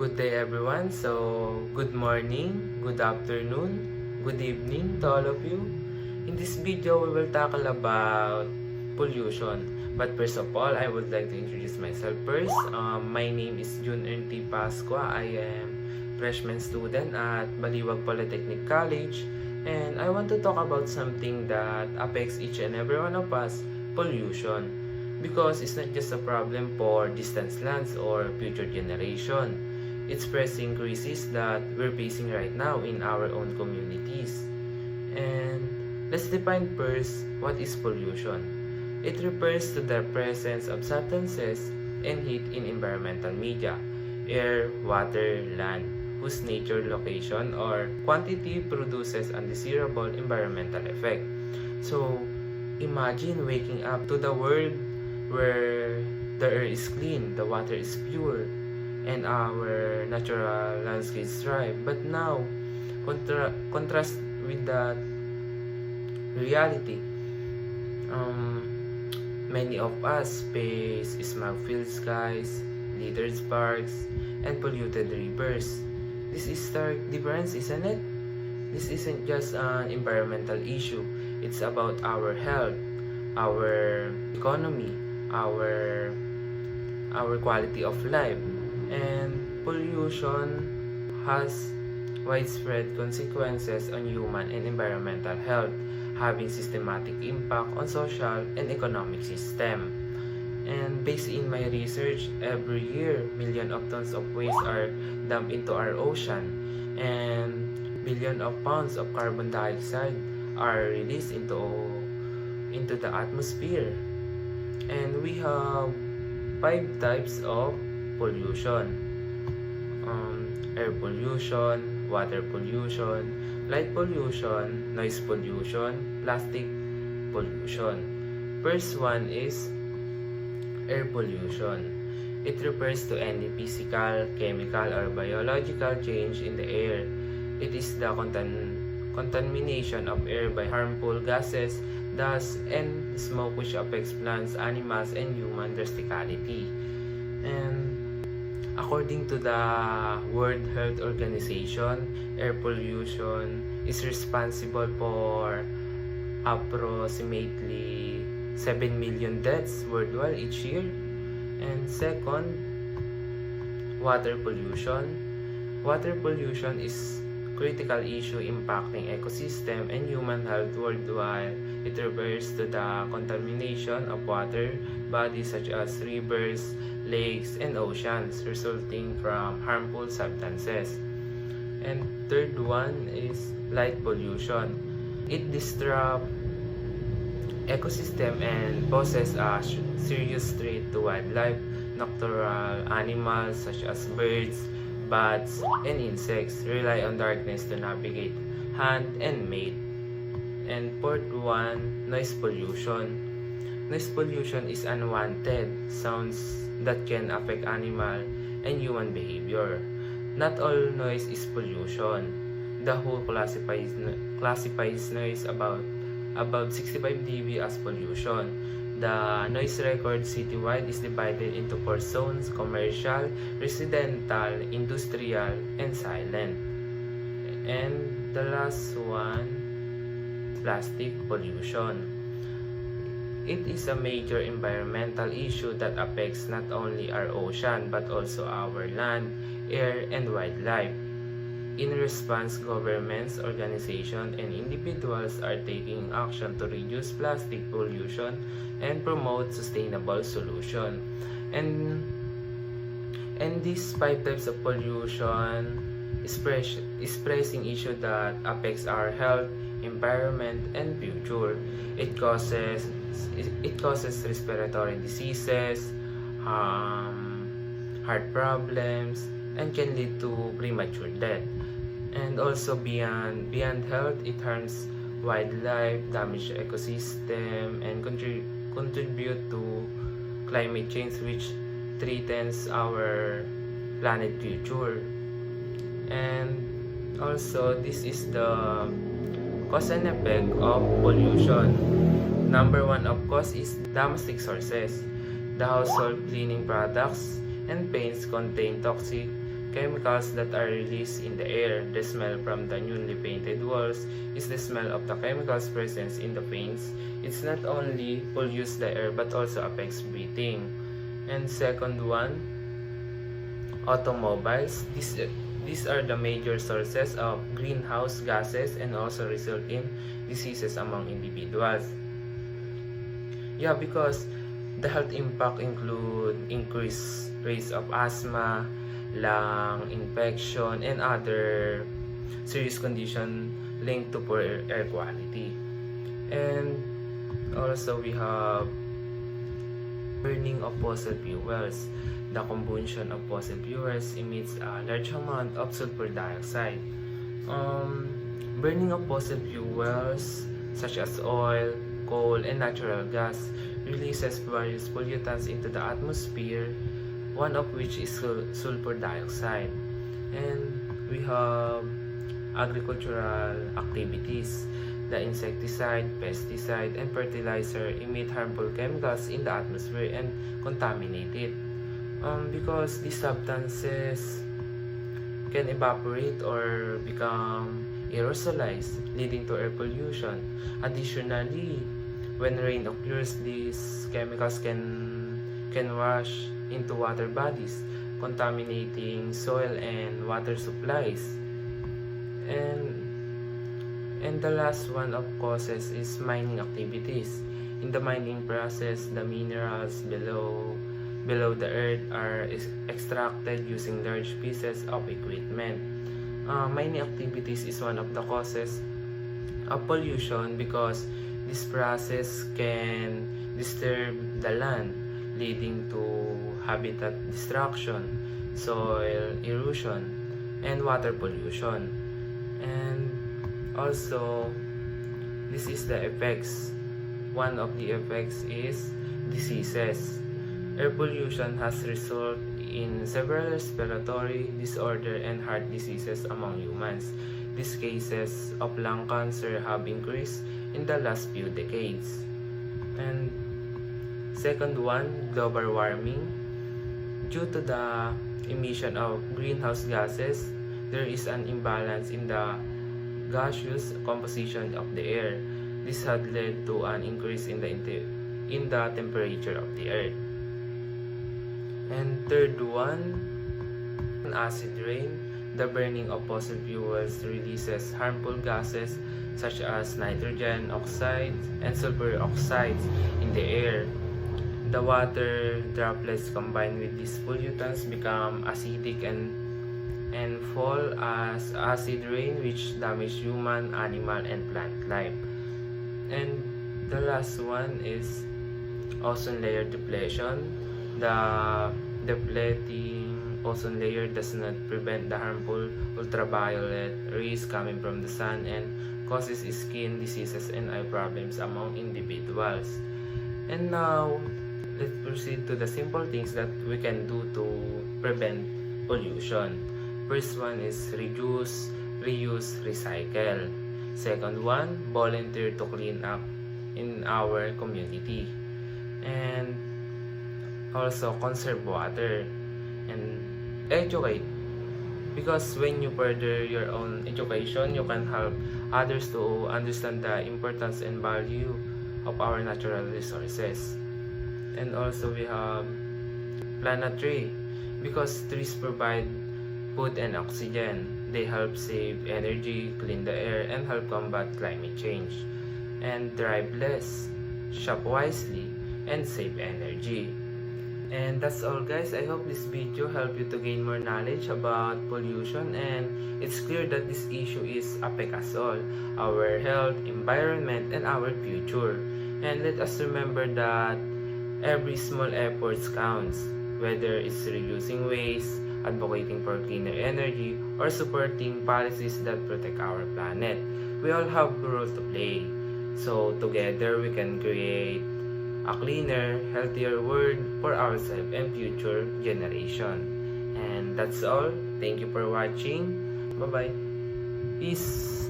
Good day everyone. Good morning, good afternoon, good evening to all of you. In this video, we will tackle about pollution. But first of all, I would like to introduce myself first. My name is Jun Ernti Pascua. I am freshman student at Baliwag Polytechnic College. And I want to talk about something that affects each and every one of us, pollution. Because it's not just a problem for distant lands or future generation. It's pressing crisis that we're facing right now in our own communities. And let's define first what is pollution. It refers to the presence of substances and heat in environmental media, air, water, land, whose nature, location, or quantity produces undesirable environmental effect. So, imagine waking up to the world where the air is clean, the water is pure, and our natural landscapes thrive. But now, contrast with that reality, many of us face smog-filled skies, littered parks, and polluted rivers. This is stark difference, isn't it? This isn't just an environmental issue. It's about our health, our economy, our quality of life. And pollution has widespread consequences on human and environmental health, having systematic impact on social and economic system. And based in my research, every year, millions of tons of waste are dumped into our ocean, and billions of pounds of carbon dioxide are released into the atmosphere. And we have 5 types of pollution: air pollution, water pollution, light pollution, noise pollution, plastic pollution. First one is air pollution. It refers to any physical, chemical, or biological change in the air. It is the contamination of air by harmful gases, dust, and smoke which affects plants, animals, and human drastically. And according to the World Health Organization, air pollution is responsible for approximately 7 million deaths worldwide each year. And second, water pollution. Water pollution is critical issue impacting ecosystem and human health worldwide. It refers to the contamination of water bodies such as rivers, lakes, and oceans resulting from harmful substances. And third one is light pollution. It disrupts ecosystem and poses a serious threat to wildlife. Nocturnal animals such as birds, bats, and insects rely on darkness to navigate, hunt, and mate. And fourth one, noise pollution. Noise pollution is unwanted sounds that can affect animal and human behavior. Not all noise is pollution. The WHO classifies noise above 65 dB as pollution. The noise record citywide is divided into 4 zones: commercial, residential, industrial, and silent. And the last one, plastic pollution. It is a major environmental issue that affects not only our ocean but also our land, air, and wildlife. In response, governments, organizations, and individuals are taking action to reduce plastic pollution and promote sustainable solution. And these 5 types of pollution is pressing issue that affects our health, environment, and future. It causes respiratory diseases, heart problems, and can lead to premature death. And also beyond health, it harms wildlife, damage ecosystem, and contribute to climate change, which threatens our planet future. And also, this is the cause and effect of pollution. Number 1 of course is domestic sources. The household cleaning products and paints contain toxic chemicals that are released in the air. The smell from the newly painted walls is the smell of the chemicals present in the paints. It's not only pollutes the air but also affects breathing. And second one, automobiles. These are the major sources of greenhouse gases and also result in diseases among individuals. Yeah, because the health impact include increased rates of asthma, lung infection, and other serious condition linked to poor air quality. And also we have burning of fossil fuels. The combustion of fossil fuels emits a large amount of sulfur dioxide. Burning of fossil fuels such as oil, coal, and natural gas releases various pollutants into the atmosphere, one of which is sulfur dioxide. And we have agricultural activities. The insecticide, pesticide, and fertilizer emit harmful chemicals in the atmosphere and contaminate it. Because these substances can evaporate or become aerosolized, leading to air pollution. Additionally, when rain occurs, these chemicals can wash into water bodies, contaminating soil and water supplies. And the last one of causes is mining activities. In the mining process, the minerals below the earth are extracted using large pieces of equipment. Mining activities is one of the causes of pollution because this process can disturb the land, leading to habitat destruction, soil erosion, and water pollution. And also, this is the effects. One of the effects is diseases. Air pollution has resulted in several respiratory disorder and heart diseases among humans. These cases of lung cancer have increased in the last few decades. And second one, global warming. Due to the emission of greenhouse gases, there is an imbalance in the gaseous composition of the air. This had led to an increase in the temperature of the earth. And third one, acid rain. The burning of fossil fuels releases harmful gases such as nitrogen oxides and sulfur oxides in the air. The water droplets combined with these pollutants become acidic and fall as acid rain, which damage human, animal, and plant life. And the last one is ozone layer depletion. The depleting ozone layer does not prevent the harmful ultraviolet rays coming from the sun and causes skin diseases and eye problems among individuals. And now, let's proceed to the simple things that we can do to prevent pollution. First one is reduce, reuse, recycle. Second one, volunteer to clean up in our community. And also conserve water and educate, because when you further your own education, you can help others to understand the importance and value of our natural resources. And also we have plant a tree, because trees provide food and oxygen. They help save energy, clean the air, and help combat climate change. And drive less, shop wisely, and save energy. And that's all, guys. I hope this video helped you to gain more knowledge about pollution, and it's clear that this issue is affect us all, our health, environment, and our future. And let us remember that every small effort counts, whether it's reducing waste, advocating for cleaner energy, or supporting policies that protect our planet. We all have a role to play. So together we can create a cleaner, healthier world for ourselves and future generation. And that's all. Thank you for watching. Bye-bye. Peace.